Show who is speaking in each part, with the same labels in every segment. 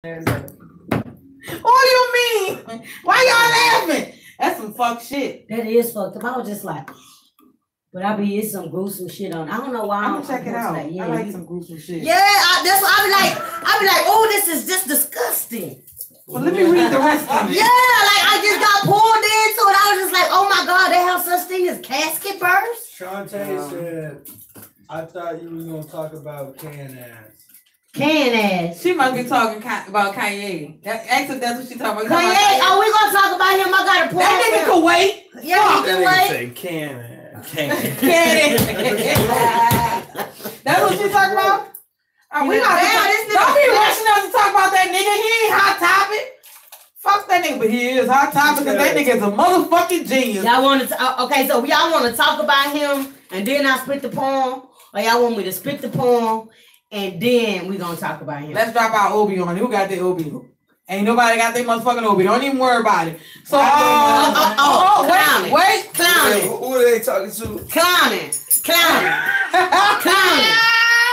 Speaker 1: What do you mean? Why y'all laughing? That's some fuck shit.
Speaker 2: That is fucked up. I was just like, but it's some gruesome shit on. I don't know why.
Speaker 1: I'm gonna check it out. Like, yeah, I like some gruesome shit.
Speaker 2: Yeah, that's what I be like, oh, this is just disgusting.
Speaker 1: Well, let me read the rest of it.
Speaker 2: Yeah, like I just got pulled into it. I was just like, oh my God, they have such thing as casket burst.
Speaker 3: Shantae said, I thought you was gonna talk about can ass.
Speaker 2: Can ass.
Speaker 1: She must be talking about Kanye. Actually, that's what she talking about.
Speaker 2: Kanye, oh, we gonna talk about him. I got a point.
Speaker 1: That nigga can wait.
Speaker 2: Yeah, he can wait.
Speaker 3: Say can ass.
Speaker 1: Can That's what she talking about? We got don't be rushing us to talk about that nigga. He ain't hot topic. Fuck that nigga, but he is hot topic because that nigga is a motherfucking genius.
Speaker 2: Y'all want to? Okay, so y'all want to talk about him and then I spit the poem, or y'all want me to spit the poem and then we gonna talk about him?
Speaker 1: Let's drop our Obi on. Who got the Obi? Ain't nobody got their motherfucking Obi. Don't even worry about it. So, wait. Clowning.
Speaker 3: Who are they talking to?
Speaker 2: Clowning.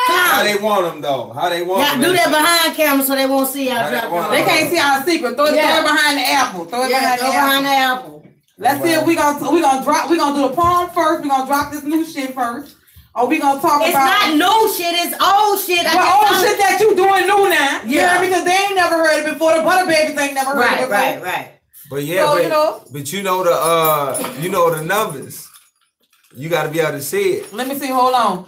Speaker 3: How they want them though? How they want them?
Speaker 2: Do that behind camera so they won't see our drop.
Speaker 1: They can't see our secret. Throw it behind the apple. Throw it behind the apple. Let's see if we gonna do the poem first. We gonna drop this new shit first. Or we gonna talk about?
Speaker 2: It's not new shit. It's old shit.
Speaker 1: Well, old shit that you doing new now. Yeah, because they ain't never heard it before. The Butter Babies ain't never heard it before.
Speaker 2: Right.
Speaker 3: But yeah, but you know the numbers. You got to be able to see it.
Speaker 1: Let me see. Hold on.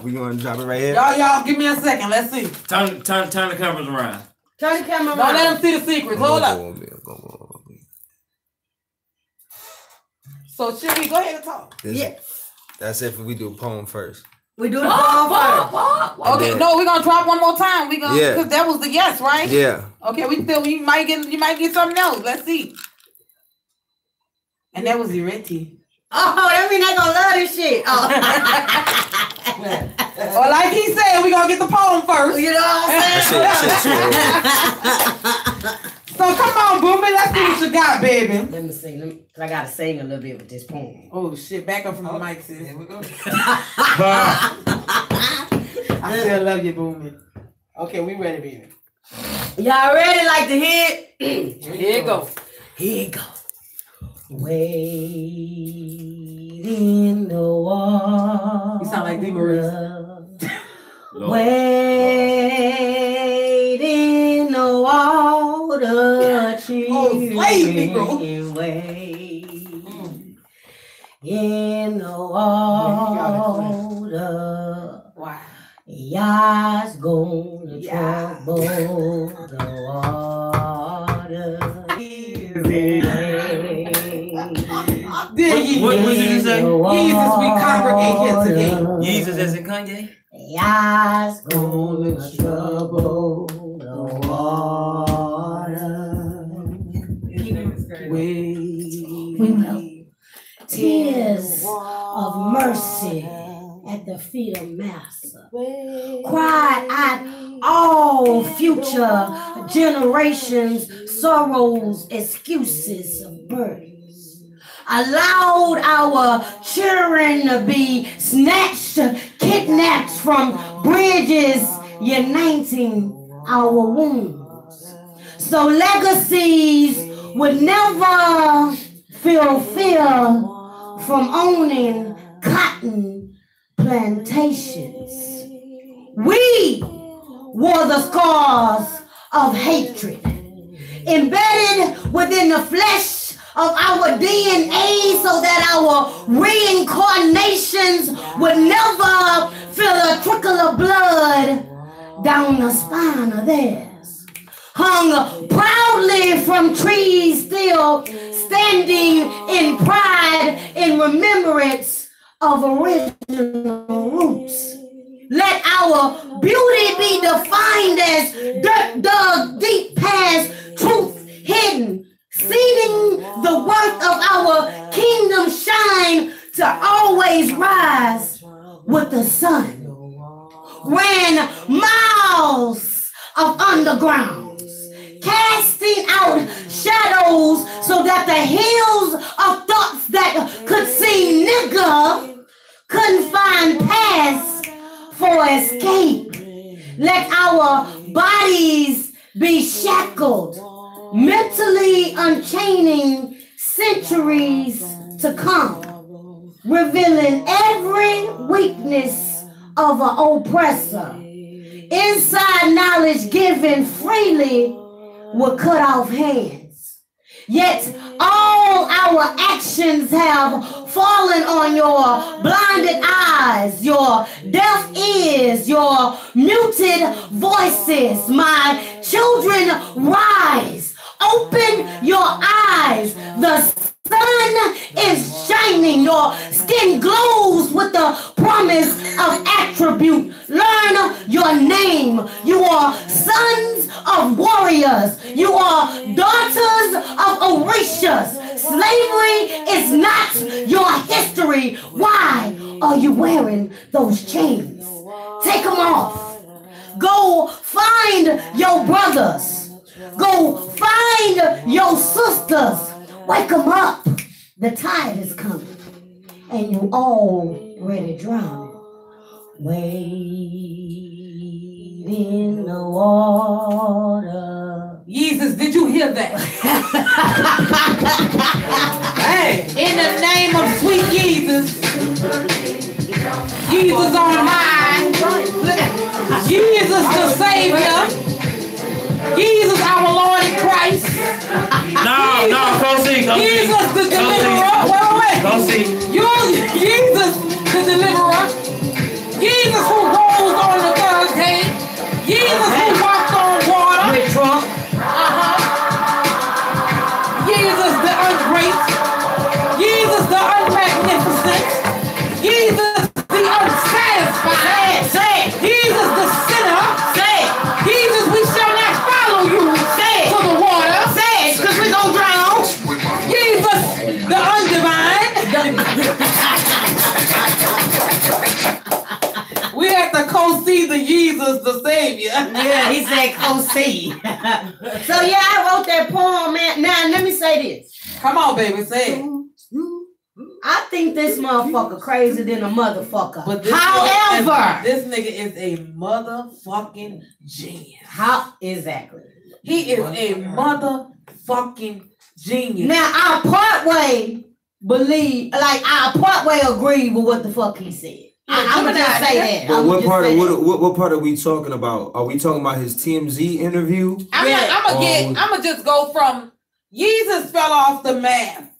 Speaker 3: We gonna drop it right here.
Speaker 1: Y'all, give me a second. Let's see.
Speaker 4: Turn the cameras around.
Speaker 2: Turn the camera around.
Speaker 1: Don't let them see the secrets. Hold up. So should we go ahead and talk?
Speaker 2: Yeah.
Speaker 3: That's if we do a poem first.
Speaker 2: We do the poem first.
Speaker 1: Okay, no, we're gonna drop one more time. We gonna because that was the yes, right?
Speaker 3: Yeah.
Speaker 1: Okay, you might get something else. Let's see. And that was Eerbody.
Speaker 2: Oh, that mean they gonna love this shit. Oh.
Speaker 1: Well, like he said, we gonna get the poem first.
Speaker 2: You know what I'm saying?
Speaker 1: So come on, Boomy, let's see what you got, baby.
Speaker 2: Let me sing. I gotta sing a little bit with this poem.
Speaker 1: Oh shit, back up from the mic, sis. Here we go. I still love you, Boomy. Okay, we ready, baby.
Speaker 2: Y'all ready? Like to hit?
Speaker 1: Here you go.
Speaker 2: Here you go. Wait in the water.
Speaker 1: You sound like D. Maurice.
Speaker 2: Wait in the water, children. Wait in the water.
Speaker 1: Wow.
Speaker 2: Y'all's gonna trouble the water.
Speaker 4: What did you say?
Speaker 1: Jesus, we congregate here today.
Speaker 4: Jesus as in Kanye?
Speaker 2: Y'all's gonna trouble the water. Tears of mercy at the feet of Master. Cry at all future generations, sorrows, excuses of burdens. Allowed our children to be snatched, kidnapped from bridges, uniting our wounds. So legacies would never feel fear from owning cotton plantations. We wore the scars of hatred, embedded within the flesh of our DNA so that our reincarnations would never feel a trickle of blood down the spine of theirs. Hung proudly from trees still standing in pride in remembrance of original roots. Let our beauty be defined as dirt dug deep past truth hidden, seeing the worth of our kingdom shine to always rise with the sun. Ran miles of undergrounds, casting out shadows so that the hills of thoughts that could see nigger couldn't find paths for escape. Let our bodies be shackled, mentally unchaining centuries to come, revealing every weakness of an oppressor. Inside knowledge given freely with cut off hands. Yet all our actions have fallen on your blinded eyes, your deaf ears, your muted voices. My children, rise, open your eyes. The sun is shining, your skin glows with the promise of attribute. Learn your name. You are sons of warriors. You are daughters of Orishas. Slavery is not your history. Why are you wearing those chains? Take them off. Go find your brothers. Go find your sisters. Wake them up. The tide is coming. And you already drowning. Wade in the water.
Speaker 1: Jesus, did you hear that? Hey, in the name of sweet Jesus. Jesus on high. Jesus the Savior. Jesus our Lord in Christ.
Speaker 4: No, go see.
Speaker 1: Jesus the deliverer. Wait.
Speaker 4: Go see.
Speaker 1: Jesus the deliverer. Jesus who rose on the third day. Jesus who walked on water.
Speaker 2: With Trump.
Speaker 1: Jesus the ungreat. Jesus the unmagnificent. Jesus the unsatisfied.
Speaker 2: Say it.
Speaker 1: Jesus the sinner.
Speaker 2: Say it.
Speaker 1: Jesus, we shall not follow you to the water.
Speaker 2: Say it, because we're going to drown.
Speaker 1: Jesus the undivine. We have to co-see the Jesus the Savior.
Speaker 2: Yeah, he said co-see. So yeah, I wrote that poem, man. Now, let me say this.
Speaker 1: Come on, baby, say it.
Speaker 2: I think this motherfucker crazier than a motherfucker.
Speaker 1: But this
Speaker 2: however,
Speaker 1: nigga is a motherfucking genius.
Speaker 2: How exactly?
Speaker 1: He is a motherfucking genius.
Speaker 2: Now I partway believe, like I partway agree with what the fuck he said. I'm gonna just say that.
Speaker 3: But what part are we talking about? Are we talking about his TMZ interview?
Speaker 1: I'm gonna just go from Jesus fell off the map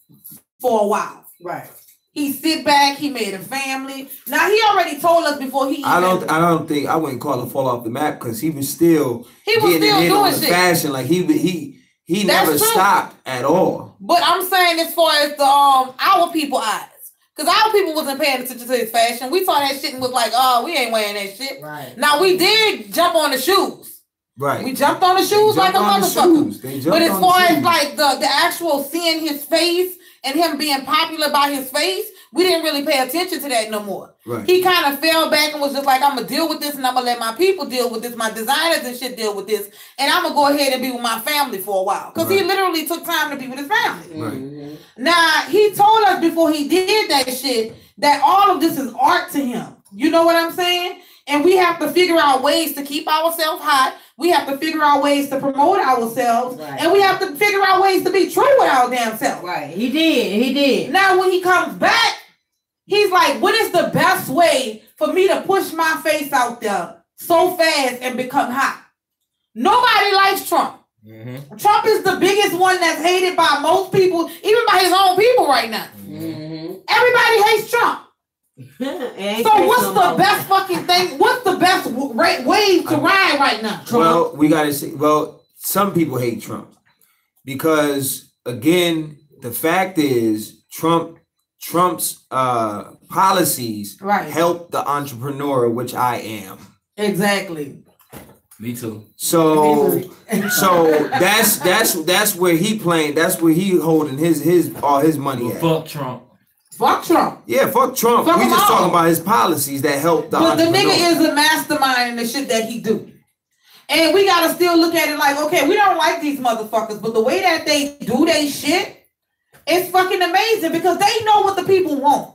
Speaker 1: for a while.
Speaker 2: Right.
Speaker 1: He sit back. He made a family. Now he already told us before he.
Speaker 3: I don't think I wouldn't call it fall off the map because he was still doing shit. Fashion like he never stopped at all.
Speaker 1: But I'm saying as far as the our people eyes, because our people wasn't paying attention to his fashion. We saw that shit and was like, oh, we ain't wearing that shit.
Speaker 2: Right.
Speaker 1: Now we did jump on the shoes.
Speaker 3: Right.
Speaker 1: We jumped on the shoes like a motherfucker. But as far as like the actual seeing his face and him being popular by his face, we didn't really pay attention to that no more.
Speaker 3: Right.
Speaker 1: He kind of fell back and was just like, I'm going to deal with this and I'm going to let my people deal with this, my designers and shit deal with this, and I'm going to go ahead and be with my family for a while. Because he literally took time to be with his family.
Speaker 3: Right.
Speaker 1: Now, he told us before he did that shit that all of this is art to him. You know what I'm saying? And we have to figure out ways to keep ourselves hot. We have to figure out ways to promote ourselves. Right. And we have to figure out ways to be true with our damn self.
Speaker 2: Right. He did.
Speaker 1: Now, when he comes back, he's like, what is the best way for me to push my face out there so fast and become hot? Nobody likes Trump. Mm-hmm. Trump is the biggest one that's hated by most people, even by his own people right now. Mm-hmm. Everybody hates Trump. So what's the best fucking thing? What's the best wave to ride right now? Trump?
Speaker 3: Well, we gotta see. Well, some people hate Trump because, again, the fact is Trump's policies help the entrepreneur, which I am.
Speaker 1: Exactly.
Speaker 4: Me too.
Speaker 3: So that's where he playing. That's where he holding his all his money at.
Speaker 4: Fuck Trump.
Speaker 1: Fuck Trump.
Speaker 3: Yeah, fuck Trump. We just talking about his policies that help the entrepreneur.
Speaker 1: But the nigga is a mastermind in the shit that he do. And we gotta still look at it like, okay, we don't like these motherfuckers, but the way that they do their shit is fucking amazing because they know what the people want.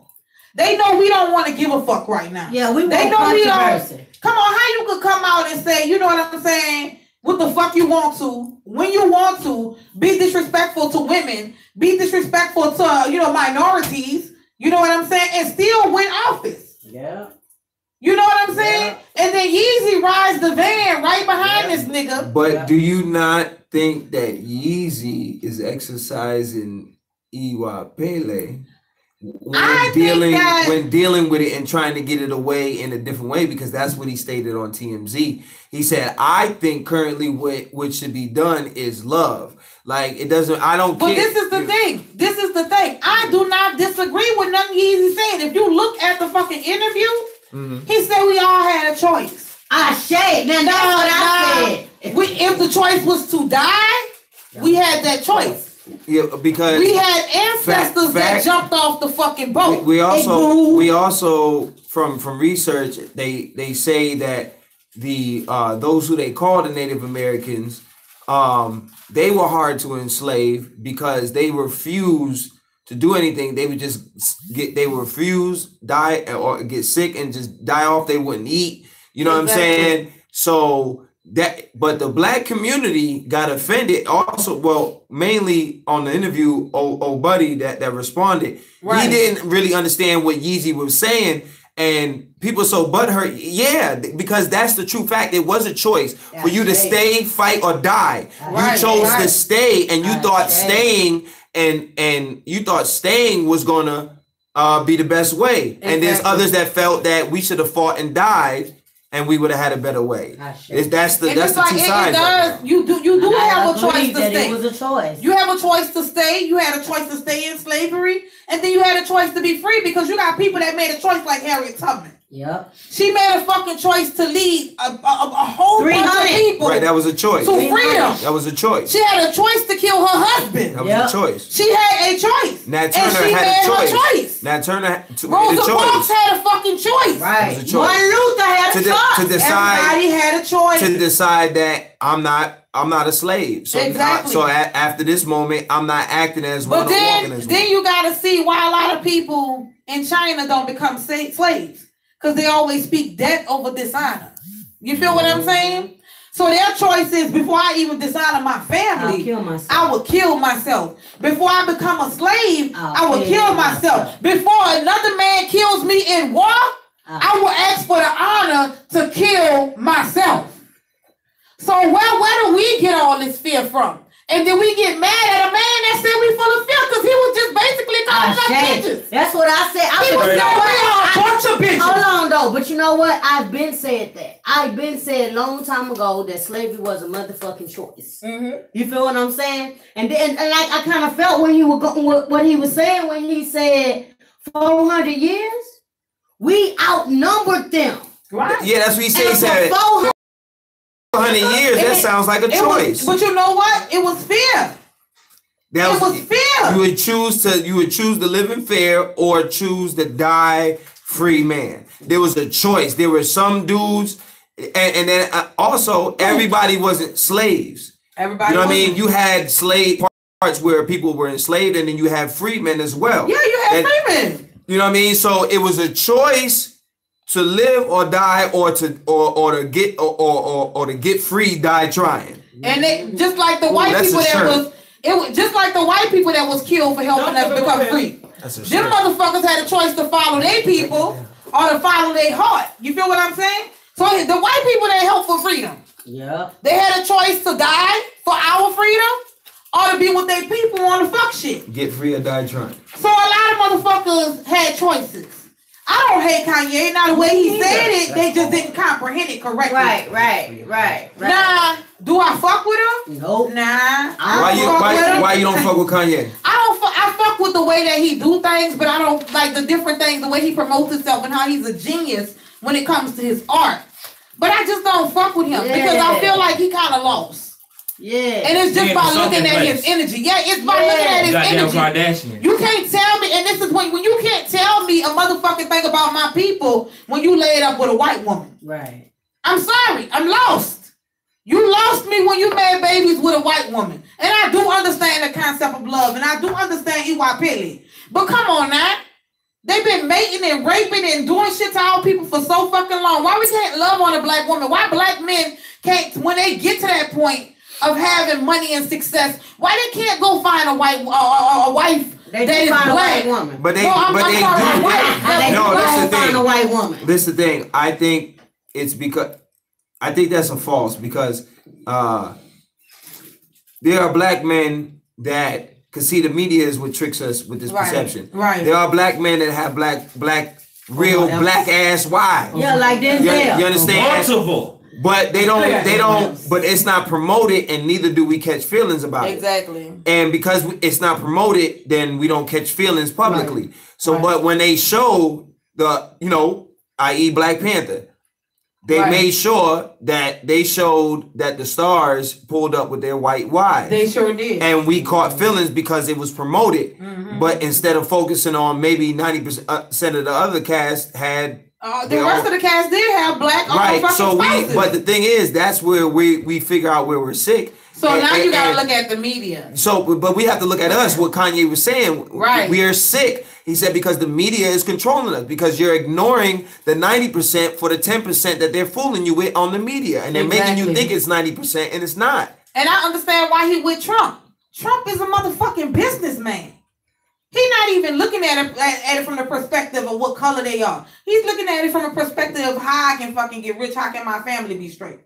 Speaker 1: They know we don't want to give a fuck right now.
Speaker 2: Yeah,
Speaker 1: they know we don't. Come on, how you could come out and say, you know what I'm saying? what the fuck you want to, when you want to, be disrespectful to women, be disrespectful to, minorities, you know what I'm saying, and still win office.
Speaker 2: Yeah.
Speaker 1: You know what I'm saying? Yeah. And then Yeezy rides the van right behind this nigga.
Speaker 3: But do you not think that Yeezy is exercising Iwa Pele when dealing with it and trying to get it away in a different way? Because that's what he stated on TMZ. He said, I think currently what should be done is love. Like, it doesn't, I don't care.
Speaker 1: But this is the thing. This is the thing. I do not disagree with nothing Yeezy said. If you look at the fucking interview, he said we all had a choice.
Speaker 2: I said. Now that's what I said.
Speaker 1: If the choice was to die, we had that choice.
Speaker 3: Yeah, because
Speaker 1: we had ancestors that jumped off the fucking boat.
Speaker 3: We also from research they say that the those who they call the Native Americans, they were hard to enslave because they refused to do anything. They would just refuse, die, or get sick and just die off. They wouldn't eat. You know what I'm saying? So but the black community got offended also. Well, mainly on the interview, Eerbody that responded, he didn't really understand what Yeezy was saying. And people so butthurt, because that's the true fact. It was a choice for you to stay, fight, or die. You chose to stay, and you thought staying and you thought staying was gonna be the best way. Exactly. And there's others that felt that we should have fought and died, and we would have had a better way. That's the two sides.
Speaker 1: You do have a choice to stay.
Speaker 2: It was a choice.
Speaker 1: You have a choice to stay. You had a choice to stay in slavery, and then you had a choice to be free because you got people that made a choice like Harriet Tubman.
Speaker 2: Yep.
Speaker 1: She made a fucking choice to lead a whole bunch of people.
Speaker 3: Right, that was a choice.
Speaker 1: To freedom.
Speaker 3: That was a choice.
Speaker 1: She had a choice to kill her husband.
Speaker 3: That was a choice.
Speaker 1: She had a choice.
Speaker 3: Nat Turner had a choice. Nat Turner had a choice.
Speaker 1: Rosa Parks had a fucking choice.
Speaker 2: Right.
Speaker 3: Martin
Speaker 2: Luther had a choice.
Speaker 3: To decide.
Speaker 1: Everybody had a choice.
Speaker 3: To decide that I'm not a slave. So
Speaker 1: exactly.
Speaker 3: After this moment, I'm not acting as one organism.
Speaker 1: Then you got to see why a lot of people in China don't become slaves. Because they always speak death over dishonor. You feel what I'm saying? So their choice is, before I even dishonor my family, I will kill myself. Before I become a slave, I will kill myself. Before another man kills me in war, I will ask for the honor to kill myself. So where do we get all this fear from? And then we get mad at a man that said we full of fear because he was just basically calling us bitches.
Speaker 2: That's what I said.
Speaker 1: He was saying we are a bunch of bitches.
Speaker 2: Hold on though, but you know what? I've been said that. I've been said a long time ago that slavery was a motherfucking choice. You feel what I'm saying? And like I kind of felt when he was what he was saying when he said 400 years, we outnumbered them.
Speaker 1: Right?
Speaker 3: Yeah, that's what he said. He said 400 years. That sounds like a choice.
Speaker 1: But you know what? It was fear. It was fear.
Speaker 3: You would choose to live in fear or choose to die free man. There was a choice. There were some dudes, and then also everybody wasn't slaves.
Speaker 1: Everybody.
Speaker 3: You know what I mean? You had slave parts where people were enslaved, and then you have freedmen as well.
Speaker 1: Yeah, you had freedmen.
Speaker 3: You know what I mean? So it was a choice to live or die, or to get free, die trying.
Speaker 1: And they just like the white people just like the white people that was killed for helping us become free. Them motherfuckers had a choice to follow their people or to follow their heart. You feel what I'm saying? So the white people that helped for freedom.
Speaker 2: Yeah.
Speaker 1: They had a choice to die for our freedom or to be with their people on the fuck shit.
Speaker 3: Get free or die trying.
Speaker 1: So a lot of motherfuckers had choices. I don't hate Kanye. Now the way he said it, they just didn't comprehend it correctly.
Speaker 2: Right.
Speaker 1: Nah, do I fuck with him?
Speaker 2: Nope.
Speaker 1: Nah.
Speaker 3: Why you don't fuck with Kanye?
Speaker 1: I fuck with the way that he do things, but I don't like the different things, the way he promotes himself and how he's a genius when it comes to his art. But I just don't fuck with him because I feel like he kind of lost.
Speaker 2: Yeah.
Speaker 1: And it's just by looking at his energy. Yeah, it's by looking at his energy.
Speaker 4: Kardashian.
Speaker 1: You can't tell me, and this is when you can't tell me a motherfucking thing about my people when you lay it up with a white woman.
Speaker 2: Right.
Speaker 1: I'm sorry. I'm lost. You lost me when you made babies with a white woman. And I do understand the concept of love, and I do understand Iwa. But come on now. They've been mating and raping and doing shit to our people for so fucking long. Why we can't love on a black woman? Why black men when they get to that point of having money and success, why they can't go find a wife that is black woman?
Speaker 3: But they do. That's the thing. A white woman. This is the thing. I think it's because I think that's a false because there are black men that cause see the media is what tricks us with this perception.
Speaker 1: Right.
Speaker 3: There are black men that have black black ass wives.
Speaker 2: Yeah, like Denzel.
Speaker 3: You understand?
Speaker 4: Multiple.
Speaker 3: But they don't, but it's not promoted and neither do we catch feelings about it.
Speaker 1: Exactly.
Speaker 3: And because it's not promoted, then we don't catch feelings publicly. Right. So, but when they show i.e. Black Panther, they made sure that they showed that the stars pulled up with their white wives.
Speaker 1: They sure did.
Speaker 3: And we caught feelings because it was promoted. Mm-hmm. But instead of focusing on maybe 90% of the other cast had
Speaker 1: the rest of the cast did have black
Speaker 3: spouses. But the thing is, that's where we figure out where we're sick.
Speaker 1: So now you gotta look at the media.
Speaker 3: So, but we have to look at us. What Kanye was saying,
Speaker 1: right?
Speaker 3: We are sick. He said because the media is controlling us. Because you're ignoring the 90% for the 10% that they're fooling you with on the media, and they're making you think it's 90% and it's not.
Speaker 1: And I understand why he with Trump. Trump is a motherfucking businessman. He's not even looking at it from the perspective of what color they are. He's looking at it from a perspective of how I can fucking get rich. How can my family be straight?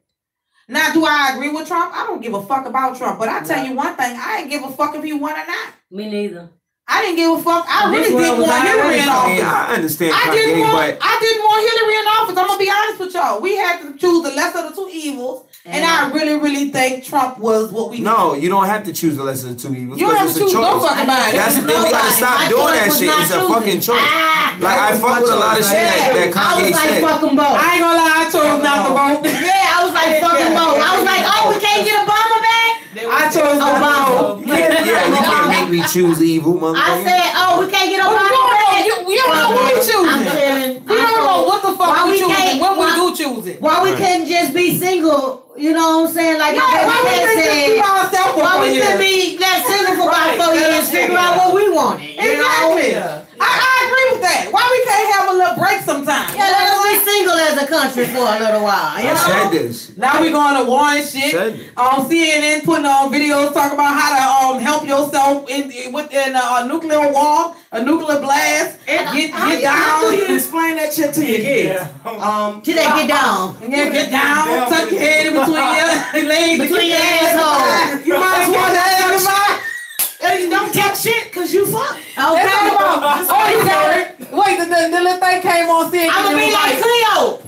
Speaker 1: Now, do I agree with Trump? I don't give a fuck about Trump. But I tell you one thing, I ain't give a fuck if he won or not.
Speaker 2: Me neither.
Speaker 1: I didn't give a fuck. I really didn't want Hillary in office.
Speaker 3: I understand.
Speaker 1: I didn't want Hillary in office. I'm gonna be honest with y'all. We had to choose the lesser of the two evils, and I really think Trump was what we.
Speaker 3: No, you don't have to choose the lesser of the two evils.
Speaker 1: You don't have to choose no fuck about it.
Speaker 3: That's the thing. We gotta stop doing that shit. It's a fucking choice. Like I fuck with a lot of shit that Kanye said.
Speaker 2: Fuck them both.
Speaker 1: I ain't gonna lie. I chose not to vote.
Speaker 2: Yeah, I was like fuck them both. I was like, oh, we can't get Obama back.
Speaker 1: I chose Obama.
Speaker 3: Yeah, you can't make me choose evil, motherfucker.
Speaker 2: I said, oh, we can't get Obama back.
Speaker 1: We don't know what we choosing. We don't know what the fuck we choosing. When we do choose it.
Speaker 2: Why we couldn't just be single? You know what I'm saying? Like
Speaker 1: why
Speaker 2: we couldn't be that single for about 4 years, figure out what we wanted.
Speaker 1: Exactly. I agree with that. Why we can't have a little break sometimes?
Speaker 2: Yeah, let us be single as a country for a little while.
Speaker 3: I said this.
Speaker 1: Now we going to war and shit. CNN putting on videos talking about how to help yourself within a nuclear war, a nuclear blast. Get down.
Speaker 5: How do you explain that shit to your kids?
Speaker 2: Get down.
Speaker 1: Get down. Tuck your head in between your legs.
Speaker 2: Between your assholes.
Speaker 1: You might as well have everybody.
Speaker 5: Hey, don't talk shit because you fuck.
Speaker 1: Okay. You got it. Wait, the little thing came on CNN.
Speaker 2: I'm gonna be like Cleo.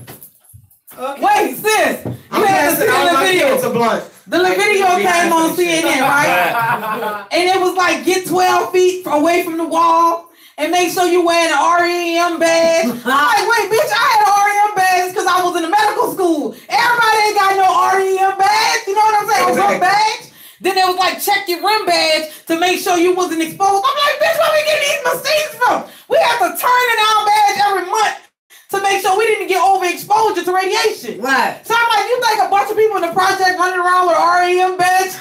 Speaker 1: Okay. Wait, sis. You had to see the video.
Speaker 5: It's a blunt.
Speaker 1: The little video came on CNN, right? And it was like, get 12 feet away from the wall and make sure you're wearing an REM badge. I'm like, wait, bitch, I had an REM badge because I was in a medical school. Everybody ain't got no REM badge. You know what I'm saying? A badge. Then it was like, check your rim badge to make sure you wasn't exposed. I'm like, bitch, where we getting these machines from? We have to turn in our badge every month to make sure we didn't get overexposure to radiation.
Speaker 2: Right.
Speaker 1: So I'm like, you think a bunch of people in the project running around with REM badge?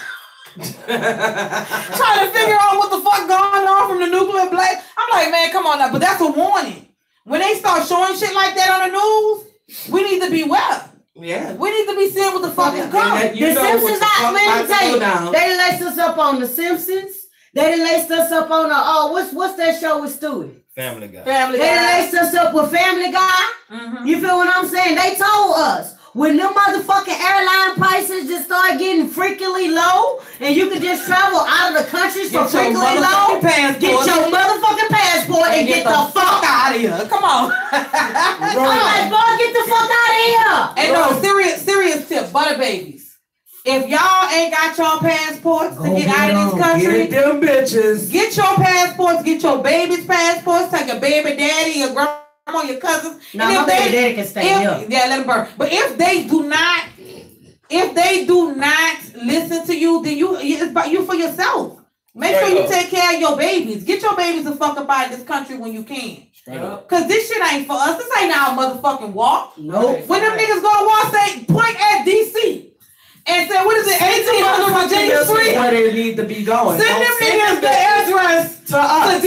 Speaker 1: Trying to figure out what the fuck going on from the nuclear blast. I'm like, man, come on now. But that's a warning. When they start showing shit like that on the news, we need to be well.
Speaker 5: Yeah.
Speaker 1: We need to be seeing what the fuck is coming.
Speaker 2: The Simpsons, let me tell you, they laced us up on The Simpsons. They laced us up on what's that show with Stewie?
Speaker 4: Family Guy.
Speaker 1: Family Guy.
Speaker 2: They laced us up with Family Guy. Mm-hmm. You feel what I'm saying? They told us when them motherfucking airline prices just start getting freakily low, and you can just travel out of the country for freakily low, get your motherfucking passport and get the fuck
Speaker 1: out of here. Come on.
Speaker 2: I'm like, boy, get the fuck out of here.
Speaker 1: And no, serious tip, butter babies. If y'all ain't got your passports to get out of this country,
Speaker 5: get them bitches.
Speaker 1: Get your passports, get your baby's passports, take your baby daddy, your grandma, your cousins.
Speaker 2: No, my baby daddy can stay here.
Speaker 1: Yeah, let them burn. But if they do not listen to you, then it's about you for yourself. Make sure you take care of your babies. Get your babies the fuck up out of this country when you can. Cause this shit ain't for us. This ain't our motherfucking walk.
Speaker 2: Nope.
Speaker 1: When them niggas go to war, say point at DC. And say, what is it, 1800 Virginia Street?
Speaker 5: Where they need to be going.
Speaker 1: Send them niggas the address to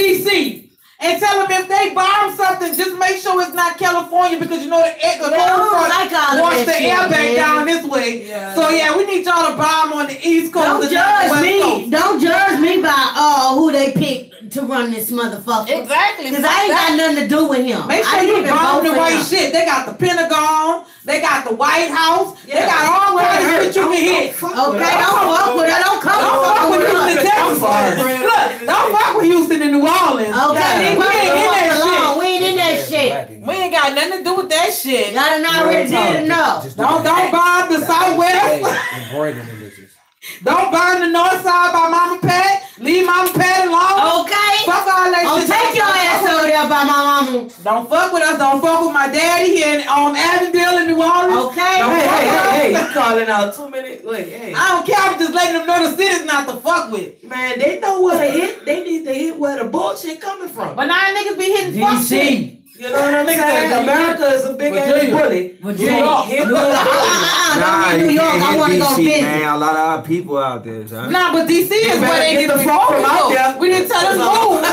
Speaker 1: DC. And tell them if they bomb something, just make sure it's not California because you know the cold front wants the air back down this way. Yeah. So yeah, we need y'all to bomb on the East Coast.
Speaker 2: Don't judge me. Don't judge me by who they picked to run this motherfucker.
Speaker 1: Exactly.
Speaker 2: Because I ain't got nothing to do with him.
Speaker 1: Make sure you bomb the right shit. They got the Pentagon. They got the White House. Yeah. They got all kinds of shit you can hit.
Speaker 2: Okay, don't fuck with it. Don't fuck with
Speaker 1: Houston, Texas. Look, don't fuck with Houston and New Orleans.
Speaker 2: Okay,
Speaker 1: we ain't in that shit.
Speaker 2: We ain't in that shit.
Speaker 1: We ain't got nothing to do with that shit.
Speaker 2: Y'all done already did enough.
Speaker 1: Don't bomb the Southwest. Don't burn the North Side by Mama Pat. Leave Mama Pat alone.
Speaker 2: Okay.
Speaker 1: Fuck all that shit.
Speaker 2: Take your ass over there by my mama.
Speaker 1: Don't fuck with us. Don't fuck with my daddy here in Avondale in New Orleans.
Speaker 2: Okay.
Speaker 5: Hey, you calling out too many. Wait, hey.
Speaker 1: I don't care. I'm just letting them know the city's not to fuck with.
Speaker 5: Man, they know where to hit. They need to hit where the bullshit coming from.
Speaker 1: But now niggas be hitting fuck shit.
Speaker 5: You know what I'm saying? America is a big ass bully.
Speaker 2: New York. New York. I want to go visit.
Speaker 3: Man, a lot of our people out there, son.
Speaker 1: Nah, but DC is where they get the phone from out there. We didn't tell them move.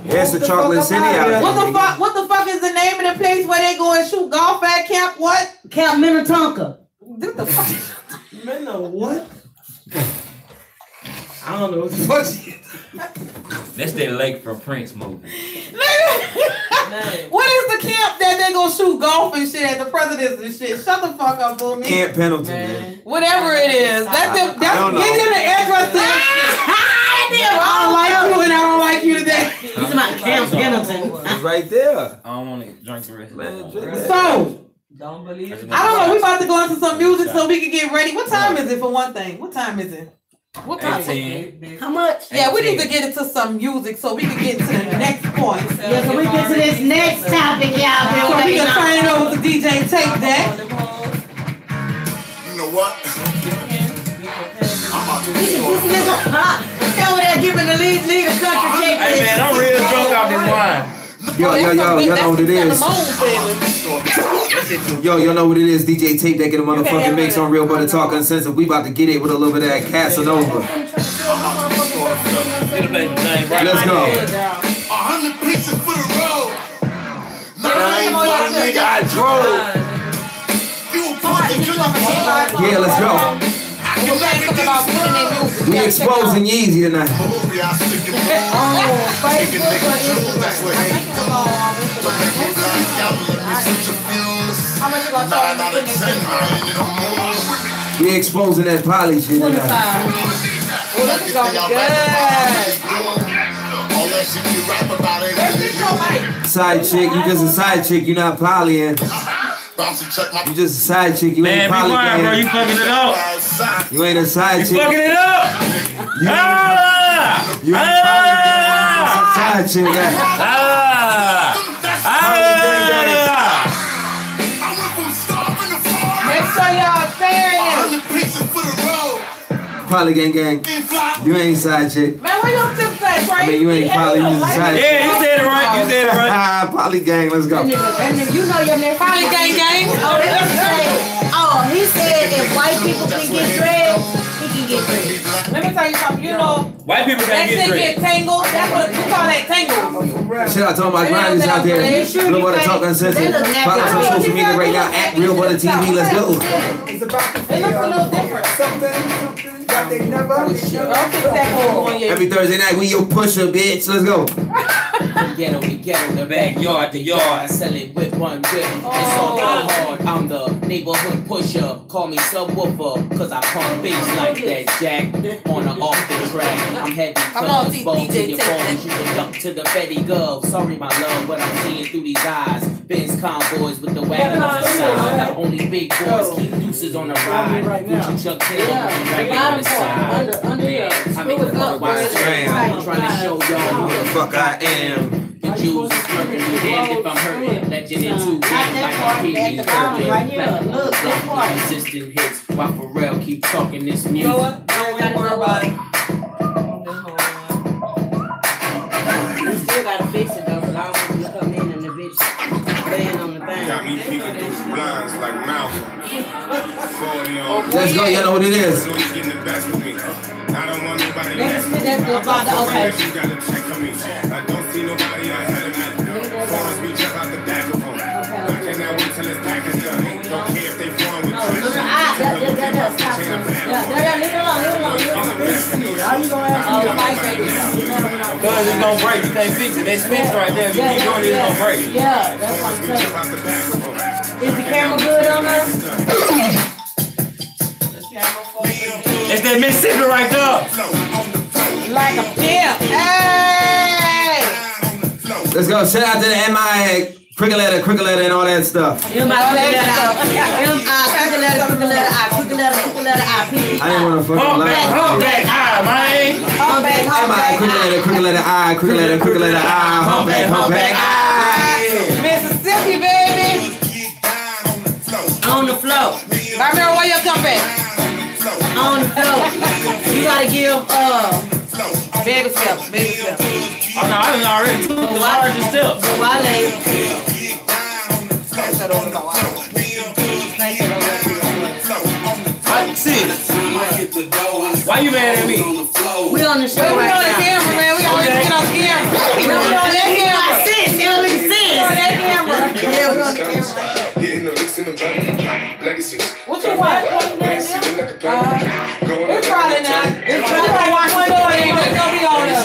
Speaker 3: Yes, the chocolate city out there.
Speaker 1: What the fuck is the name of the place where they go and shoot golf at? Camp what?
Speaker 2: Camp Minnetonka.
Speaker 1: What the fuck?
Speaker 5: Minnetonka what? I don't know what the fuck.
Speaker 4: That's that Lake from Prince movie.
Speaker 1: What is the camp that they gonna shoot golf and shit at the presidents and shit? Shut the fuck up for me.
Speaker 3: Camp Pendleton, man.
Speaker 1: Whatever it is. Let them get them the address. I don't like you and I don't like you today.
Speaker 2: He's about Camp Pendleton.
Speaker 3: It's right there.
Speaker 4: I don't want to drink the rest of
Speaker 1: it. So don't believe it. I don't know. We about to go into some music so we can get ready. What time is it for one thing? What time is it? What time?
Speaker 2: How much?
Speaker 1: Yeah, we need to get into some music so we can get to the next point.
Speaker 2: Yeah, so we get to this next topic, y'all.
Speaker 1: So we can turn it over to DJ Take That.
Speaker 6: You know what?
Speaker 2: Over there giving the lead a country check.
Speaker 4: Hey man, I'm real drunk off this wine.
Speaker 3: Yo, you know what it is. Yo, you know what it is. DJ Tape that get a motherfucking mix on Real Butter Talk Uncensored. We about to get it with a little bit of that Casanova. Let's go.
Speaker 6: 100 pieces for the road.
Speaker 3: Nigga, I drove. Yeah, let's go. We exposing Yeezy tonight. We exposing that poly shit tonight. Side chick, you just a side chick, you not polying. You just a side chick, you ain't poly.
Speaker 4: Man, be quiet, bro, you fucking it up.
Speaker 3: You ain't a side chick.
Speaker 4: You fucking it up.
Speaker 3: You ain't poly. Side chick.
Speaker 1: Make sure y'all fair.
Speaker 3: Poly gang. You ain't side chick.
Speaker 1: Man, where your tips at, right?
Speaker 3: I mean, you ain't poly, you just a side chick.
Speaker 4: Yeah, you said it right.
Speaker 3: Poly gang, let's go.
Speaker 2: And you know your name.
Speaker 1: Poly gang.
Speaker 2: He said if white people can get dread, he can get dread.
Speaker 1: Let me tell you something. You know,
Speaker 4: white people can't get dread.
Speaker 1: That shit get tangled. That's what we call that tangled.
Speaker 3: Shout out to all my grinders out there. Real Butter Talk Uncensored. Follow us on social media right now at Real Butter TV. Let's go.
Speaker 5: It's about to
Speaker 1: It looks a little different.
Speaker 5: something that they never.
Speaker 3: Every Thursday night, we your pusher, bitch. Let's go.
Speaker 7: We ghetto, the backyard, the yard. I sell it with one whip. It's all hard. I'm the neighborhood pusher. Call me subwoofer, cause I pump bass like that, Jack. On or off the track. I'm heavy, cause balls to your bones. You can duck to the Betty Gov. Sorry, my love, but I'm seeing through these eyes. Benz convoys with the wagon on the side. Only big boys keep deuces on the ride. Gucci Chuck Taylor, right on the side. I make the fuck watch the I'm trying to show y'all who the fuck I am. The Jews is hurting me, and if I'm hurting, legend in 2 weeks, like my baby's hurting. Look, consistent hits, while Pharrell keep talking this music. You know what? Don't worry about it.
Speaker 2: You still gotta fix it though, because I don't want you to come in and the bitch laying on the thing.
Speaker 6: Got me peeking through the blinds like Malcolm.
Speaker 3: Let's go, you know what it is.
Speaker 6: I don't want nobody
Speaker 2: Niggas spit that good about the okay.
Speaker 6: I don't see nobody ahead of me. Force me just out the back of them. I cannot wait till it's packaged up. Don't care if they form with
Speaker 2: Stop.
Speaker 5: How you gonna ask me?
Speaker 4: Because it's gonna break. You can't fix it. That spins right there. If you keep doing it, it's gonna break.
Speaker 2: Yeah, that's what I'm saying. Is the camera good on us?
Speaker 4: It's that Mississippi right there.
Speaker 1: Like a pimp. Hey!
Speaker 3: Let's go. Shout out to the MI cricket letter, and all that stuff.
Speaker 2: Cricket letter, I.
Speaker 3: I didn't want to fucking
Speaker 4: Humpback, humpback, I, man.
Speaker 3: MI cricket letter, I, humpback, I.
Speaker 1: Mississippi, baby.
Speaker 2: On the floor.
Speaker 1: Remember where you come back?
Speaker 2: On the floor. You gotta give
Speaker 1: Baby step, baby step.
Speaker 4: Oh, no, I done already took the largest step. See, why you mad at me?
Speaker 2: We on the show
Speaker 1: We
Speaker 2: right
Speaker 1: on the
Speaker 2: now.
Speaker 1: camera, man. We on the camera. We on that camera. Yeah, we on the camera. What you want? It's Friday night. It's Friday. Watch the door. It's gonna be on there.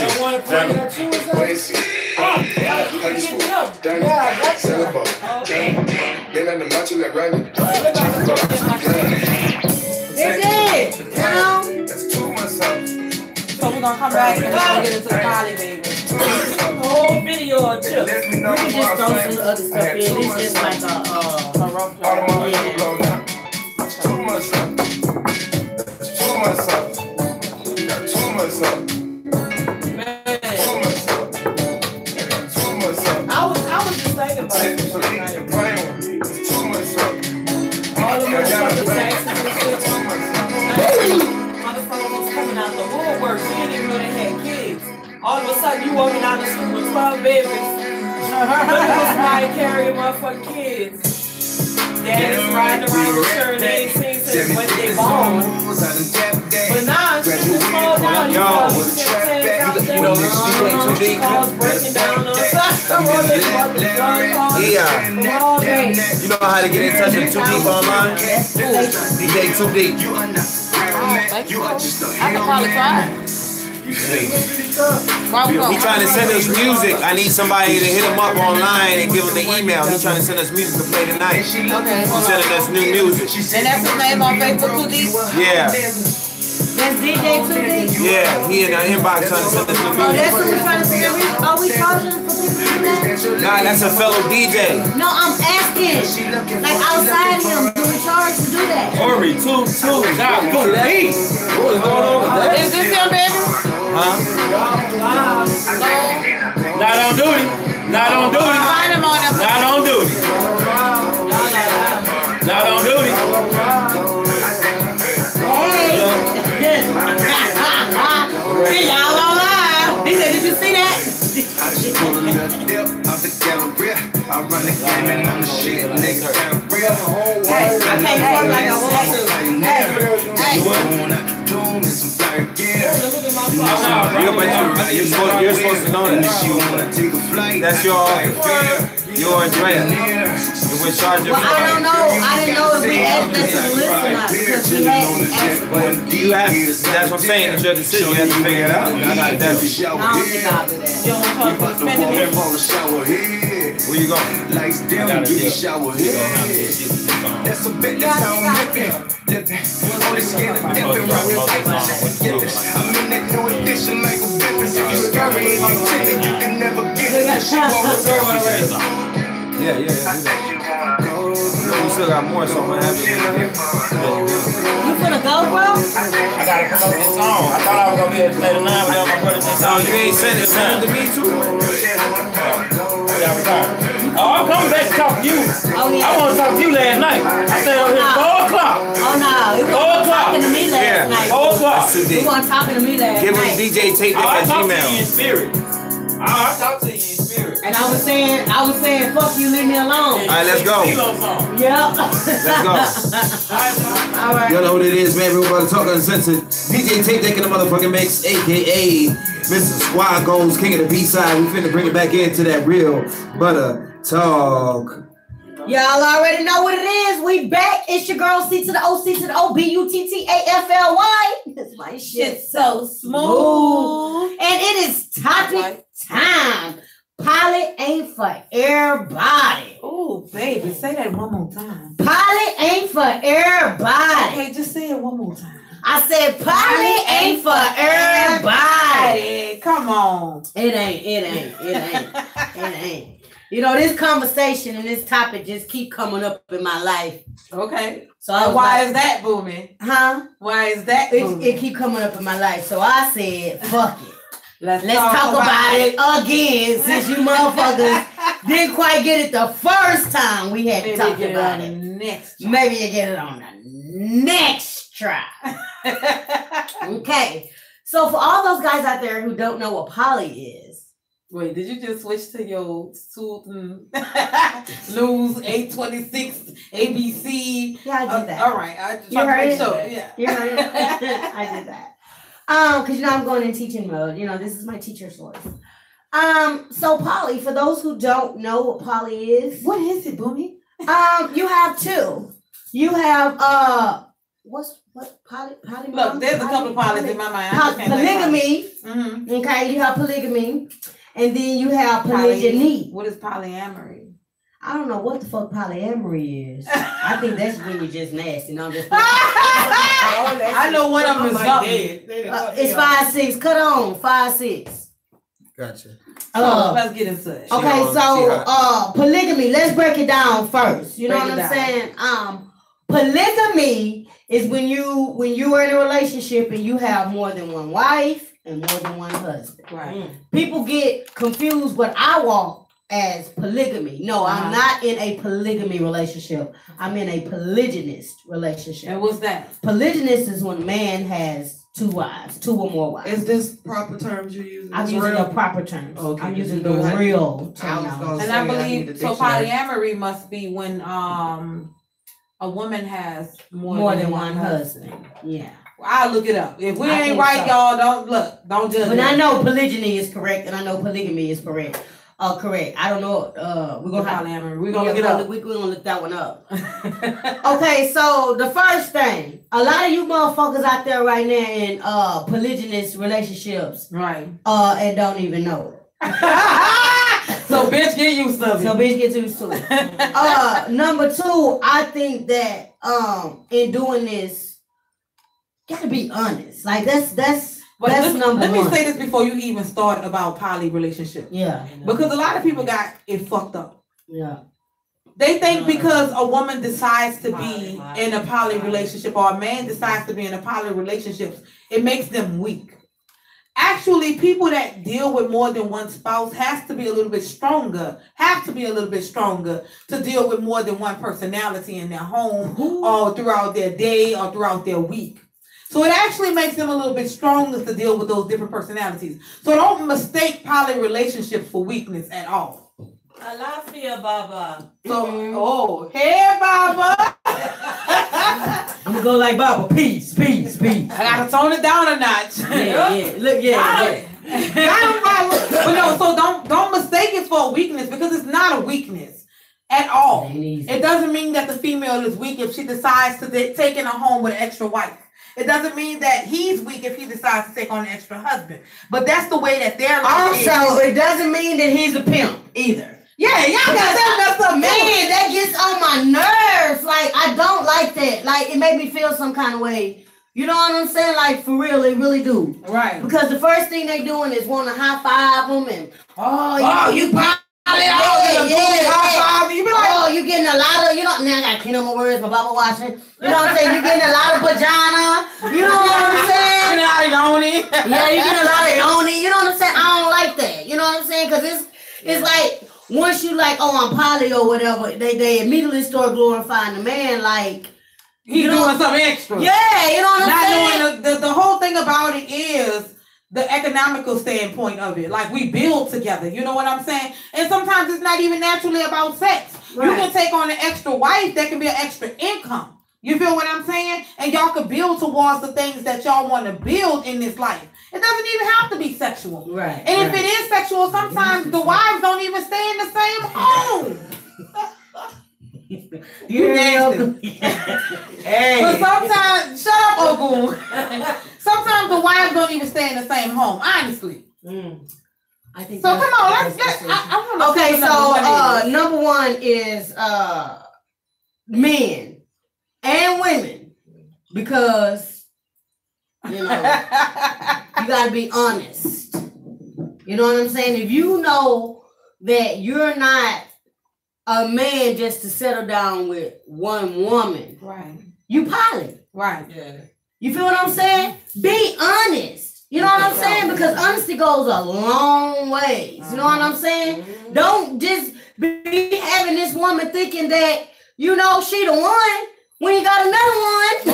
Speaker 1: So we're gonna come back and we're gonna get into the poly, baby.
Speaker 5: Whole video or chip.
Speaker 2: We can just throw some other stuff in. It's just like a rough play.
Speaker 5: I was just thinking about it. All the motherfuckers coming out the woodwork. She didn't even know they had kids. All of a sudden, you walking down the street with 12 babies. Look at this guy carrying motherfucking kids. Daddy's riding around with her and they ain't seen since when they born. But now, she just fall down. You know, cars breaking down on the side.
Speaker 3: Yeah. You know how to get in touch with 2 Deep online? DJ 2 Deep.
Speaker 1: I can probably try.
Speaker 3: He trying to send us music. I need somebody to hit him up online and give him the email. He's trying to send us music to play tonight.
Speaker 1: Okay.
Speaker 3: He's sending us new music.
Speaker 1: And that's his name on Facebook, 2D?
Speaker 3: Yeah.
Speaker 2: That's DJ 2D?
Speaker 3: Yeah, he in the inbox trying to send us new
Speaker 2: Oh, that's
Speaker 3: music.
Speaker 2: what we're trying to figure out. Are we charging for people to do that?
Speaker 3: Nah, that's a fellow DJ.
Speaker 2: No, I'm asking. Like outside him, do we charge to do that?
Speaker 4: Ori, 2, God, go peace.
Speaker 1: Is this him, baby?
Speaker 3: Huh?
Speaker 4: Not on duty. Not on duty.
Speaker 1: Find him on that.
Speaker 4: Not on duty. Not on duty.
Speaker 2: Hey, y'all on live. He said, did you see that?
Speaker 6: I run the game and I'm the shit, nigga.
Speaker 2: Hey, I can't talk like I want to.
Speaker 3: You're supposed to know that. That's your Andrea. We're charging.
Speaker 2: Well, I don't know. I didn't know if we added that to the list or not because we hadn't asked.
Speaker 3: You have. That's what I'm saying. It's your decision. You have to figure it out.
Speaker 2: I don't think I'll do that.
Speaker 1: You don't want to spend it.
Speaker 3: Where you going?
Speaker 6: Lights down, get a shower head. That's a bit, that's how I'm living. Only scared of dipping, rockin' like I'm in that new edition like a business. If you scary, you can never get it. She won't service.
Speaker 3: Yeah. We still got more, so I'm gonna have to.
Speaker 2: You finna go, bro?
Speaker 4: I gotta promote this song. I thought I was gonna be able to play the line without my brother.
Speaker 3: Oh, you ain't send it to me too?
Speaker 4: Oh, I'm coming back to talk to you.
Speaker 2: Oh, yeah.
Speaker 4: I want to talk to you last night. I stayed over here 4 o'clock.
Speaker 2: Oh, no. You
Speaker 4: 4
Speaker 2: weren't
Speaker 4: o'clock.
Speaker 2: talking to me last night.
Speaker 4: 4 o'clock.
Speaker 3: That's too
Speaker 2: You
Speaker 3: deep.
Speaker 2: weren't talking to me last
Speaker 3: Give him
Speaker 2: night.
Speaker 3: DJ tape
Speaker 4: I
Speaker 3: at
Speaker 4: talk to you in
Speaker 3: Gmail.
Speaker 4: spirit. I talk to you in spirit.
Speaker 2: And I was saying, fuck you, leave me alone.
Speaker 3: All right, let's go.
Speaker 2: Yeah.
Speaker 3: Let's go.
Speaker 2: All right.
Speaker 3: You know what it is, man. We're about to talk uncensored. DJ Tape taking the motherfucking mix, aka Mr. Squad Goals, King of the B-side. We finna bring it back into that real butter talk.
Speaker 2: Y'all already know what it is. We back. It's your girl C to the O, C to the O, B-U-T-T-A-F-L-Y. This my shit so smooth. And it is topic time. Poly ain't for everybody.
Speaker 1: Oh, baby, say that one more time.
Speaker 2: Poly ain't for everybody.
Speaker 1: Okay, just say it one more time.
Speaker 2: I said poly ain't for everybody.
Speaker 1: Come on.
Speaker 2: It ain't. You know, this conversation and this topic just keep coming up in my life.
Speaker 1: Okay.
Speaker 2: So
Speaker 1: why is that booming?
Speaker 2: Huh?
Speaker 1: Why is that booming?
Speaker 2: It keep coming up in my life. So I said, fuck it. Let's talk about it again, since you motherfuckers didn't quite get it the first time we had to talk about it. Maybe you get it on the next try. Okay. So for all those guys out there who don't know what poly is.
Speaker 1: Wait, did you just switch to your lose 826 ABC?
Speaker 2: Yeah, I did that.
Speaker 1: All right. I just
Speaker 2: you heard it?
Speaker 1: Yeah.
Speaker 2: You heard it? I did that. Because you know I'm going in teaching mode. You know, this is my teacher's voice. So poly, for those who don't know what poly is.
Speaker 1: What is it, Boomy?
Speaker 2: You have two. You have what poly?
Speaker 1: Look, there's a couple of polys in my mind.
Speaker 2: Polygamy.
Speaker 1: Mm-hmm.
Speaker 2: Okay, you have polygamy. And then you have polygyny.
Speaker 1: What is polyamory?
Speaker 2: I don't know what the fuck polyamory is. I think that's when you're just nasty. No, I'm just
Speaker 1: I know one of them is something.
Speaker 2: It's 5'6". Cut on 5'6".
Speaker 3: Gotcha.
Speaker 1: Let's get into it.
Speaker 2: Okay, so polygamy. Let's break it down first. You know what I'm saying? Polygamy is when you are in a relationship and you have more than one wife and more than one husband.
Speaker 1: Right.
Speaker 2: People get confused, but I walk as polygamy. No, I'm not in a polygamy relationship. I'm in a polygynist relationship.
Speaker 1: And what's that?
Speaker 2: Polygynist is when a man has two wives, two or more wives.
Speaker 5: Is this proper terms you're using?
Speaker 2: I'm using the proper terms.
Speaker 5: Okay.
Speaker 2: I'm using the real terms.
Speaker 1: And I believe so. Polyamory must be when a woman has more than one husband.
Speaker 2: Yeah.
Speaker 1: I'll look it up. If we ain't right, y'all, don't judge.
Speaker 2: But I know polygyny is correct, and I know polygamy is correct. Correct. I don't know. We're gonna have polyamory. We're gonna look it up. We're gonna look that one up. Okay, so the first thing, a lot of you motherfuckers out there right now in polygynist relationships,
Speaker 1: right?
Speaker 2: And don't even know it.
Speaker 1: So bitch, get used to it.
Speaker 2: Number two, I think that in doing this, you gotta be honest. Like that's number one.
Speaker 1: Let me say this before you even start about poly relationship.
Speaker 2: Yeah.
Speaker 1: Because a lot of people got it fucked up.
Speaker 2: Yeah.
Speaker 1: They think because a woman decides to be in a poly relationship or a man decides to be in a poly relationship, it makes them weak. Actually, people that deal with more than one spouse have to be a little bit stronger to deal with more than one personality in their home or throughout their day or throughout their week. So it actually makes them a little bit stronger to deal with those different personalities. So don't mistake poly relationships for weakness at all.
Speaker 5: I love you, Baba.
Speaker 1: So, hey, Baba.
Speaker 2: I'm gonna go like Baba. Peace.
Speaker 1: I gotta tone it down a notch.
Speaker 2: Yeah. Look,
Speaker 1: But no, so don't mistake it for a weakness because it's not a weakness at all. It doesn't mean that the female is weak if she decides to take in a home with an extra wife. It doesn't mean that he's weak if he decides to take on an extra husband. But that's the way that they're
Speaker 2: also, it doesn't mean that he's a pimp either.
Speaker 1: Yeah, y'all got that messed up.
Speaker 2: Man, that gets on my nerves. Like, I don't like that. Like, it made me feel some kind of way. You know what I'm saying? Like, for real, they really do.
Speaker 1: Right.
Speaker 2: Because the first thing they doing is want to high five them and, you probably
Speaker 1: you be like,
Speaker 2: you getting a lot of, now I got to clean up my words, my Baba washing. You know what I'm saying? You getting a lot of vagina. You know what I'm saying?
Speaker 1: Yeah, you
Speaker 2: getting a lot of yoni. You know what I'm saying? I don't like that. You know what I'm saying? Because it's like, once you like, I'm poly or whatever, they immediately start glorifying the man like,
Speaker 1: he's doing something extra.
Speaker 2: Yeah, you know what I'm saying?
Speaker 1: Not knowing the whole thing about it is the economical standpoint of it. Like we build together, you know what I'm saying? And sometimes it's not even naturally about sex. Right. You can take on an extra wife that can be an extra income. You feel what I'm saying? And y'all can build towards the things that y'all want to build in this life. It doesn't even have to be sexual. Right. And if it is sexual, sometimes the wives don't even stay in the same home. Hey. But sometimes, shut up, Uncle. Sometimes the wives don't even stay in the same home, honestly.
Speaker 2: I think
Speaker 1: so. Come on, let's.
Speaker 2: Okay, so number one is men and women, because you gotta be honest. You know what I'm saying? If you know that you're not a man just to settle down with one woman, right? You poly, right? Yeah. You feel what I'm saying? Be honest. You know what I'm saying? Because honesty goes a long ways. You know what I'm saying? Don't just be having this woman thinking that she the one when you got another one.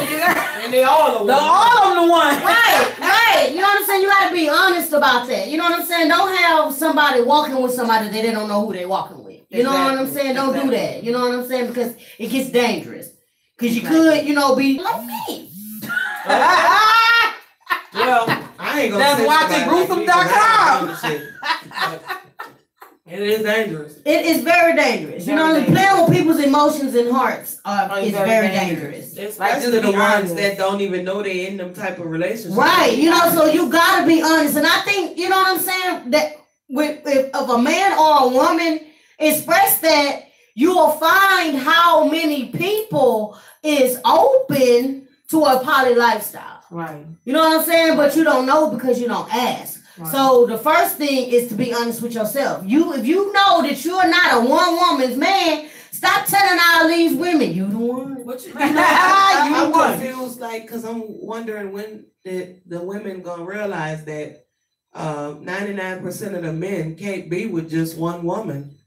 Speaker 5: And they all the one.
Speaker 1: All of the one.
Speaker 2: Right. You know what I'm saying? You got to be honest about that. You know what I'm saying? Don't have somebody walking with somebody that they don't know who they walking with. You know what I'm saying? Don't do that. You know what I'm saying? Because it gets dangerous. Because you could, be like me.
Speaker 5: Well, I ain't gonna
Speaker 1: say watching gruesome.com.
Speaker 5: It is dangerous.
Speaker 2: It is very dangerous. Playing with people's emotions and hearts is very dangerous.
Speaker 5: Especially the ones that don't even know they're in them type of relationships.
Speaker 2: Right. So you gotta be honest. And I think, you know what I'm saying, that if a man or a woman express that, you will find how many people is open to a poly lifestyle. Right. You know what I'm saying? But you don't know because you don't ask. Right. So the first thing is to be honest with yourself. If you know that you're not a one woman's man, stop telling all these women you the one.
Speaker 5: What you mean? I'm confused, because I'm wondering when the women gonna realize that 99% of the men can't be with just one woman.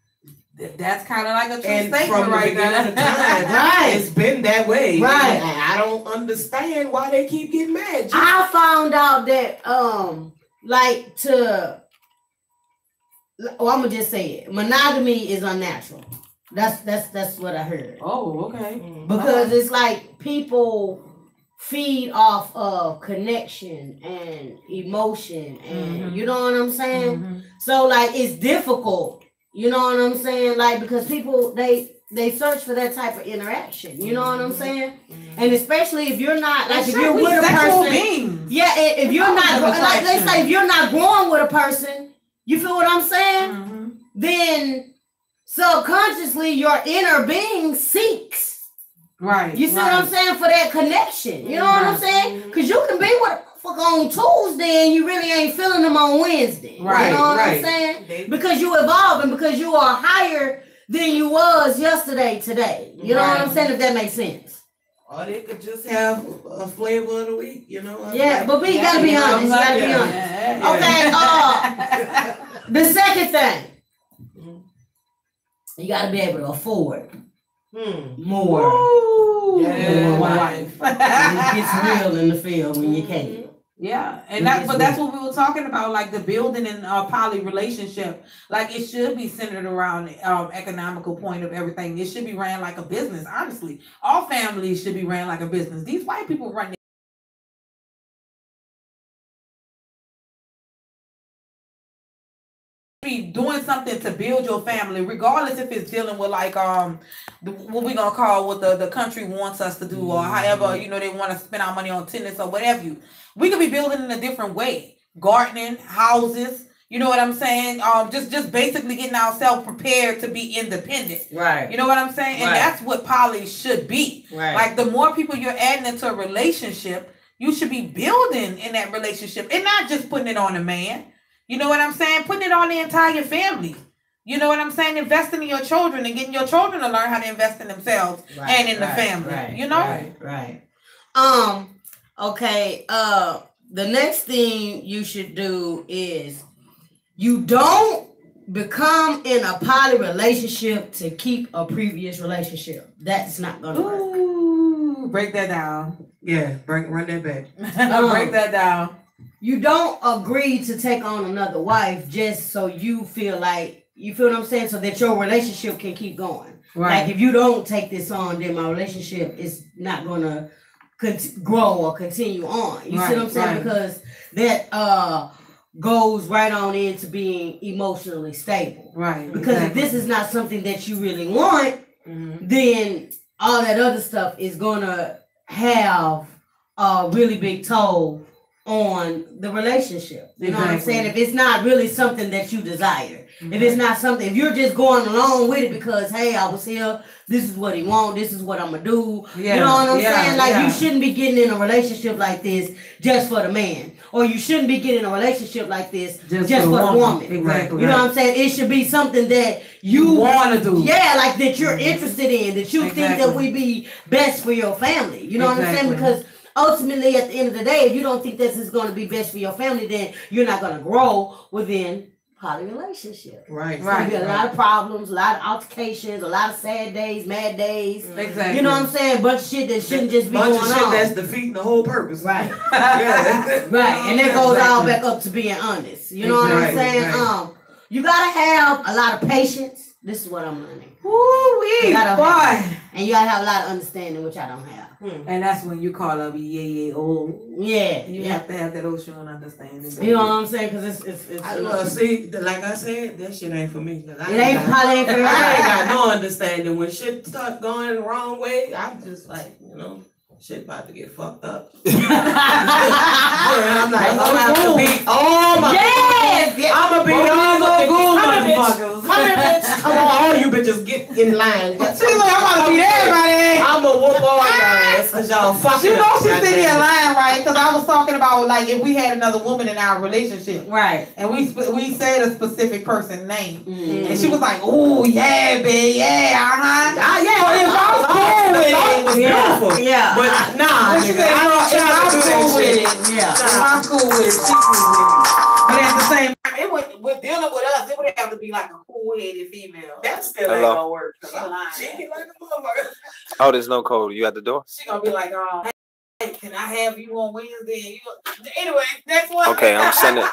Speaker 1: That's kind of like a true statement
Speaker 5: right there.
Speaker 2: Right.
Speaker 5: It's been that way.
Speaker 2: Right.
Speaker 5: And I don't understand why they keep getting mad.
Speaker 2: I found out that I'm gonna just say it. Monogamy is unnatural. That's what I heard.
Speaker 1: Oh, okay.
Speaker 2: Because it's like people feed off of connection and emotion, and you know what I'm saying? So it's difficult. You know what I'm saying? Because people, they search for that type of interaction. You know what I'm saying? And especially if you're not, if you're with a person. Yeah, if you're not, let's say if you're not growing with a person, you feel what I'm saying? Then subconsciously your inner being seeks.
Speaker 1: Right.
Speaker 2: You see what I'm saying? For that connection. You know what I'm saying? Because you can be with on Tuesday and you really ain't feeling them on Wednesday. Right. You know what I'm saying? Because you evolve and because you are higher than you was yesterday, today. You know what I'm saying? If that makes sense.
Speaker 5: Or they could just have a flavor of the week,
Speaker 2: Yeah, but we gotta be honest. You gotta be honest. Okay, the second thing. You gotta be able to afford more. More wife. It gets real in the field when you can't.
Speaker 1: Yeah, and that's what we were talking about, the building in a poly relationship. It should be centered around economical point of everything. It should be ran like a business. Honestly, all families should be ran like a business. These white people run be doing something to build your family, regardless if it's dealing with what we gonna call what the country wants us to do, or however they want to spend our money on tennis or whatever. We could be building in a different way, gardening, houses. You know what I'm saying? Just basically getting ourselves prepared to be independent. Right. You know what I'm saying? And that's what poly should be. Right. The more people you're adding into a relationship, you should be building in that relationship and not just putting it on a man. You know what I'm saying? Putting it on the entire family. You know what I'm saying? Investing in your children and getting your children to learn how to invest in themselves and in the family. Right.
Speaker 2: Right. Okay. The next thing you should do is you don't become in a poly relationship to keep a previous relationship. That's not gonna work.
Speaker 1: Break that down.
Speaker 5: Yeah, run that back.
Speaker 1: Break that down.
Speaker 2: you don't agree to take on another wife just so you feel like, you feel what I'm saying, so that your relationship can keep going. Right. Like if you don't take this on, then my relationship is not gonna grow or continue on. You see what I'm saying? Because that goes right on into being emotionally stable. Right. Because if this is not something that you really want, then all that other stuff is gonna have a really big toll on the relationship. You know what I'm saying? If it's not really something that you desire. If it's not something, if you're just going along with it because, hey, I was here, this is what he wants, this is what I'm gonna do. Yeah. You know what I'm saying? Like you shouldn't be getting in a relationship like this just for the man. Or you shouldn't be getting in a relationship like this just for the woman. Exactly. You know what I'm saying? It should be something that you want to do. Yeah, like that you're interested in, that you think that would be best for your family. You know what I'm saying? Because ultimately, at the end of the day, if you don't think this is going to be best for your family, then you're not going to grow within poly relationship. Right. There's going to be a lot of problems, a lot of altercations, a lot of sad days, mad days. Exactly. You know what I'm saying? A bunch of shit that shouldn't just be going on. Bunch of shit
Speaker 5: that's defeating the whole purpose.
Speaker 2: Right. Right. And that goes all back up to being honest. You know what I'm saying? Right. You got to have a lot of patience. This is what I'm learning. Woo-wee, boy. And you got to have a lot of understanding, which I don't have.
Speaker 1: And that's when you call up old.
Speaker 2: Yeah.
Speaker 1: You have to have that ocean understanding.
Speaker 2: You know what I'm saying? Because it's
Speaker 5: see, like I said, that shit ain't for me.
Speaker 2: It ain't probably ain't for me.
Speaker 5: I ain't got no understanding. When shit start going the wrong way, I'm just like, you know, shit about to get fucked up. I'm like, I'm gonna beat all my I'm gonna beat all the good motherfuckers. Come on, all you bitches get in line.
Speaker 1: She's like, I'm gonna beat everybody.
Speaker 5: I'm gonna whoop all y'all ass because y'all fucking.
Speaker 1: You know she's sitting in line, right? Because I was talking about like if we had another woman in our relationship,
Speaker 2: right?
Speaker 1: And we said a specific person's name, and she was like, "Oh yeah, babe, yeah, yeah." So if I was cool with it,
Speaker 5: was beautiful.
Speaker 2: Yeah,
Speaker 5: but nah, nigga,
Speaker 1: I'm cool with it. Yeah, I'm cool with it. She cool with it. But at the same time, it would with dealing with us, it would have to be like a cool-headed female.
Speaker 5: That still ain't gonna work. She ain't like a motherfucker.
Speaker 3: Oh, there's no code. You at the door?
Speaker 1: She gonna be like, "Oh, hey, can I have you on Wednesday?" Anyway, next one.
Speaker 3: Okay, I'm sending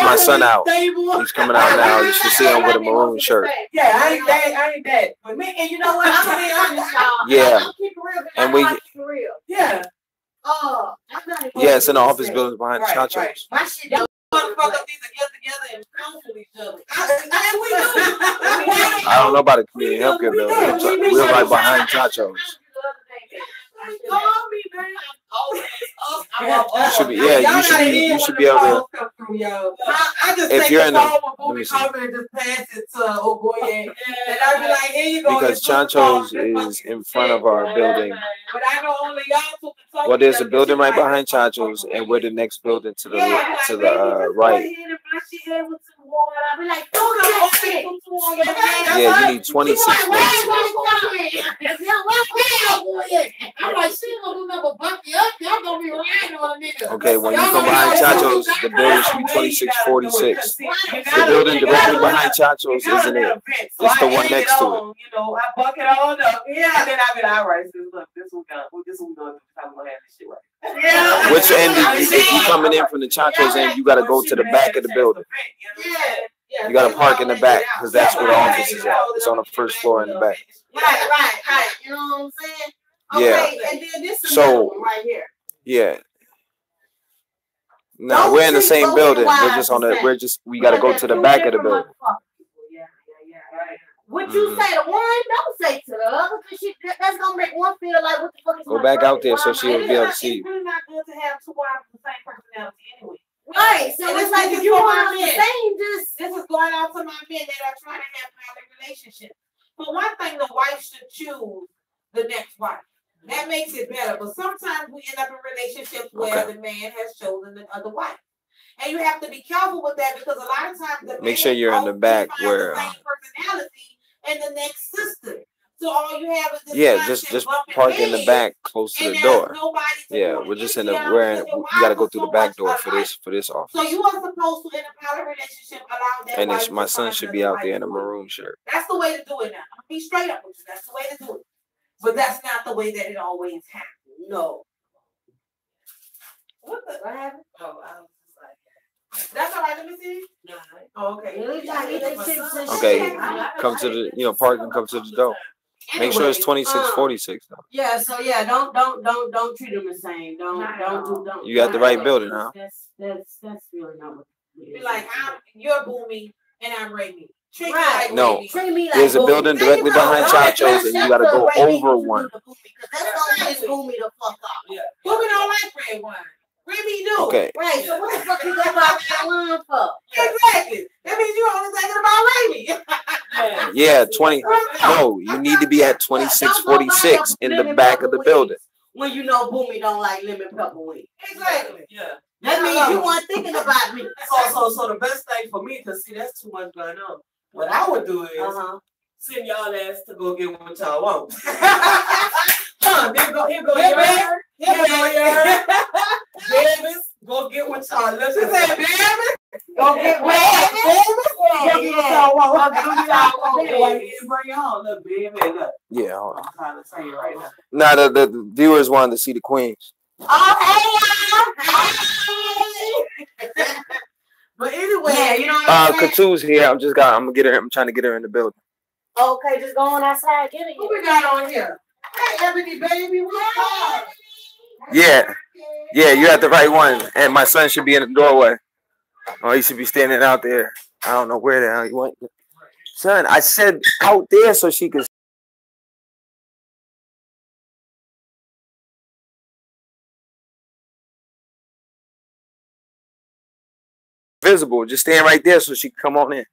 Speaker 3: my son out. He's coming out now. You should see him with a maroon shirt.
Speaker 5: Yeah, I ain't that. But me, and you know what? I'm gonna be honest, y'all.
Speaker 3: Yeah.
Speaker 5: I'm keep it real.
Speaker 3: And we.
Speaker 5: Yeah.
Speaker 3: Yeah, it's in the office buildings behind the Chachos.
Speaker 1: My shit don't motherfuckers need to get together and counsel each other.
Speaker 3: I don't know about the community healthcare building. We're right behind Chachos.
Speaker 5: Call me, man.
Speaker 3: You should be, yeah, you should be able to.
Speaker 1: I just
Speaker 3: if
Speaker 1: take
Speaker 3: you're
Speaker 1: the
Speaker 3: in
Speaker 1: phone when Booby calls me and just pass it to Ogoye. And I'll be like, here you go.
Speaker 3: Because Chancho's is in front of our building.
Speaker 1: But I know only y'all took the phone.
Speaker 3: Well, there's a building right behind Chancho's, and we're the next building to the right. Yeah, you need 26 votes. Okay, when you come behind Chacho's, the building should be 2646. The building directly behind Chacho's isn't it? It's the one next to it.
Speaker 5: You know, I buck it all up. Yeah, and then I be like, all right, look, this one going to do. I'm going to have this shit right. Yeah.
Speaker 3: Which end, if you're coming in from the Chacho's end, you got to go to the back of the building. You got to park in the back because that's where the office is at. It's on the first floor in the back.
Speaker 2: Right. You know what I'm saying?
Speaker 3: Yeah.
Speaker 2: Okay, and then this is
Speaker 3: so,
Speaker 2: right here.
Speaker 3: Yeah. No, we're in the same building. We're just on the. We got to go to the back of the building.
Speaker 2: Would you say the one? Don't say to the other, because that's gonna make one feel like what the fuck is.
Speaker 3: Go back out there so she'll be able to see you.
Speaker 1: It's really not good to have two wives with the same personality anyway.
Speaker 2: Right, so it's like if you want to be the same, this
Speaker 1: is going out to my men that are trying to have a relationship. For one thing, the wife should choose the next wife. That makes it better. But sometimes we end up in relationships where the man has chosen the other wife. And you have to be careful with that because a lot of times the
Speaker 3: make sure you're in the back where
Speaker 1: the same personality and the next sister. So all you have is this
Speaker 3: just park in the back close to the door. Yeah, we're just in the you gotta go through the back door for this office.
Speaker 1: So you are supposed to in a poly relationship allow that.
Speaker 3: And my son should be out there in a maroon shirt.
Speaker 1: That's the way to do it now. I'm gonna be straight up with you. That's the way to do it. But that's not the way that it always happens. No. What the
Speaker 2: What happened?
Speaker 5: Oh, I was just like,
Speaker 1: That's all right. Let me see.
Speaker 5: nah.
Speaker 1: Oh, okay.
Speaker 3: Okay, come to the park and come to the door.
Speaker 2: Anyway,
Speaker 3: Make sure it's 2646 though.
Speaker 2: Yeah, so yeah, don't treat them the same. Don't.
Speaker 3: You got the right building, huh?
Speaker 2: That's really not what it is.
Speaker 1: Be like, you're Boomy and I'm Rainy. Treat me
Speaker 2: Right.
Speaker 1: like
Speaker 3: No.
Speaker 1: Rainy.
Speaker 2: Treat me like
Speaker 3: There's a
Speaker 2: Boomy.
Speaker 3: building directly behind Chacho's, and you gotta go over one.
Speaker 2: That's gonna piss Boomy the fuck off.
Speaker 5: Yeah.
Speaker 1: Boomy don't like red wine. Remy do.
Speaker 3: Okay.
Speaker 2: Right, so what the fuck you go about that line for?
Speaker 1: Exactly. That means you're only thinking about Remy.
Speaker 3: Yeah, 20. No, you need to be at 2646 in the back of the building.
Speaker 2: When you know Boomy don't like lemon pepper wings.
Speaker 1: Exactly.
Speaker 5: Yeah.
Speaker 2: That means you weren't thinking about me.
Speaker 5: So the best thing for me, cause see, that's too much going on. What I would do is send y'all ass to go get what y'all want. Here go your babies, go get what y'all love. She said, baby, go get what y'all want. Go get what y'all want. Bring it home, look, baby. Look.
Speaker 3: Yeah, hold on.
Speaker 5: I'm trying to tell you right now.
Speaker 3: Nah, the viewers wanted to see the queens.
Speaker 2: Oh, hey, y'all. But anyway, yeah, you know what I'm saying?
Speaker 3: Katu's here. I'm trying to get her in the building.
Speaker 2: Okay, just go on outside, get it.
Speaker 1: Who we got on here? Hey, Ebony, baby,
Speaker 3: Yeah, you had the right one. And my son should be in the doorway. Oh, he should be standing out there. I don't know where the hell he went. Son, I said out there so she could. Visible. Just stand right there so she can come on in.